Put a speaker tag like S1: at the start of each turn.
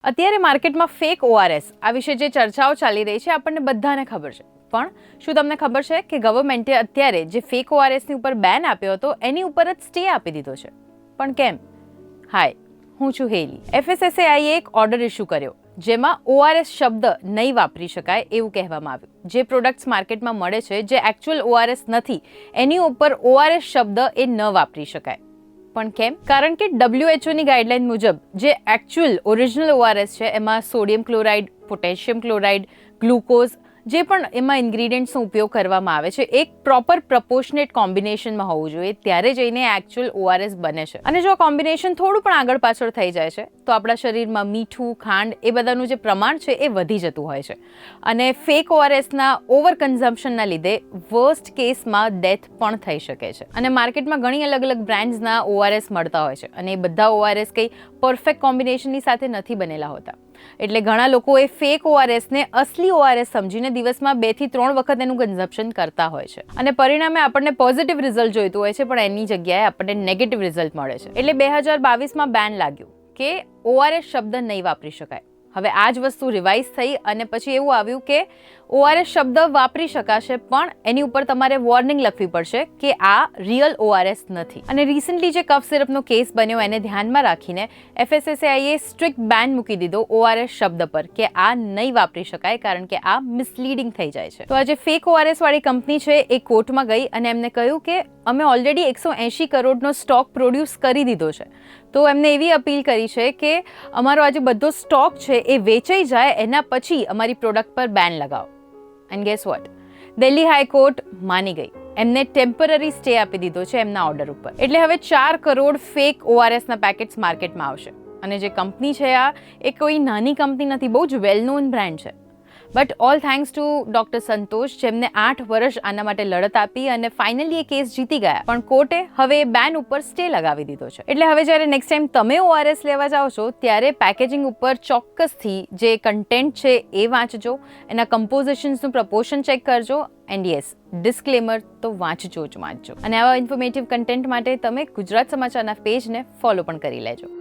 S1: અત્યારે માર્કેટમાં fake ORS આ વિશે જે ચર્ચાઓ ચાલી રહી છે આપણને બધાને ખબર છે, પણ શું તમને ખબર છે કે ગવર્મેન્ટે અત્યારે જે ફેક ઓઆરએસની ઉપર બેન આપ્યો હતો એની ઉપર જ સ્ટે આપી દીધો છે? પણ કેમ? હાય, હું છું હેલી. FSSAIએ એક ઓર્ડર ઇસ્યુ કર્યો જેમાં ઓઆરએસ શબ્દ નહીં વાપરી શકાય એવું કહેવામાં આવ્યું. જે પ્રોડક્ટ્સ માર્કેટમાં મળે છે જે એકચ્યુઅલ ઓઆરએસ નથી એની ઉપર ઓઆરએસ શબ્દ એ ન વાપરી શકાય. પણ કેમ? કારણ કે WHO ની ગાઈડલાઈન મુજબ જે એકચ્યુઅલ ઓરિજિનલ ઓઆરએસ છે એમાં sodium chloride, potassium chloride, glucose જે પણ એમાં ઇન્ગ્રીડિયન્ટ્સનો ઉપયોગ કરવામાં આવે છે એક પ્રોપર પ્રપોર્શનેટ કોમ્બિનેશનમાં હોવું જોઈએ, ત્યારે જઈને એકચ્યુઅલ ઓઆરએસ બને છે. અને જો કોમ્બિનેશન થોડું પણ આગળ પાછળ થઈ જાય છે તો આપણા શરીરમાં મીઠું, ખાંડ એ બધાનું જે પ્રમાણ છે એ વધી જતું હોય છે. અને ફેક ઓઆરએસના ઓવર કન્ઝમ્પશનના લીધે વર્સ્ટ કેસમાં ડેથ પણ થઈ શકે છે. અને માર્કેટમાં ઘણી અલગ અલગ બ્રાન્ડ્સના ઓઆરએસ મળતા હોય છે અને એ બધા ઓઆરએસ કંઈ પરફેક્ટ કોમ્બિનેશનની સાથે નથી બનેલા હોતા. એટલે ઘણા લોકો એ ફેક ઓઆરએસને અસલી ઓઆરએસ સમજીને દિવસમાં 2 થી 3 વખત એનું કન્ઝમ્પશન કરતા હોય છે. અને પરિણામે આપણને પોઝિટિવ રિઝલ્ટ જોઈતું હોય છે પણ એની જગ્યાએ આપણને નેગેટિવ રિઝલ્ટ મળે છે. એટલે 2022માં બેન લાગ્યું કે ઓઆરએસ શબ્દ નહીં વાપરી શકાય. હવે આ જ વસ્તુ રિવાઇઝ થઈ અને પછી એવું આવ્યું કે ઓઆરએસ શબ્દ વાપરી શકાશે પણ એની ઉપર તમારે વોર્નિંગ લખવી પડશે કે આ રિયલ ઓઆરએસ નથી. અને રિસન્ટલી જે કફ સિરપનો કેસ બન્યો એને ધ્યાનમાં રાખીને FSSAIએ સ્ટ્રિક્ટ બેન મૂકી દીધો ઓઆરએસ શબ્દ પર કે આ નહીં વાપરી શકાય કારણ કે આ મિસલીડિંગ થઈ જાય છે. તો આ જે ફેક ઓઆરએસ વાળી કંપની છે એ કોર્ટમાં ગઈ અને એમને કહ્યું કે અમે ઓલરેડી 180 કરોડનો સ્ટોક પ્રોડ્યુસ કરી દીધો છે. તો એમને એવી અપીલ કરી છે કે અમારો આ જે બધો સ્ટોક છે એ વેચાઈ જાય એના પછી અમારી પ્રોડક્ટ પર બેન લગાવો. And guess what, Delhi high court માની ગઈ. એમને ટેમ્પરરી સ્ટે આપી દીધો છે એમના ઓર્ડર ઉપર. એટલે હવે 4 કરોડ ફેક ઓઆરએસના પેકેટ્સ માર્કેટમાં આવશે. અને જે કંપની છે આ એ કોઈ નાની કંપની નથી, બહુ જ વેલ નોન બ્રાન્ડ છે. But all thanks to doctor Santosh જેમને 8 વર્ષ આના માટે લડત આપી અને ફાઇનલી એ કેસ જીતી ગયા. પણ કોર્ટે હવે એ બેન ઉપર સ્ટે લગાવી દીધો છે. એટલે હવે જ્યારે નેક્સ્ટ ટાઈમ તમે ઓઆરએસ લેવા જાઓ છો ત્યારે પેકેજિંગ ઉપર ચોક્કસથી જે કન્ટેન્ટ છે એ વાંચજો, એના કમ્પોઝિશન્સનું પ્રપોર્શન ચેક કરજો એન્ડ યસ, ડિસ્ક્લેમર તો વાંચજો જ વાંચજો. અને આવા ઇન્ફોર્મેટિવ કન્ટેન્ટ માટે તમે ગુજરાત સમાચારના પેજને ફોલો પણ કરી લેજો.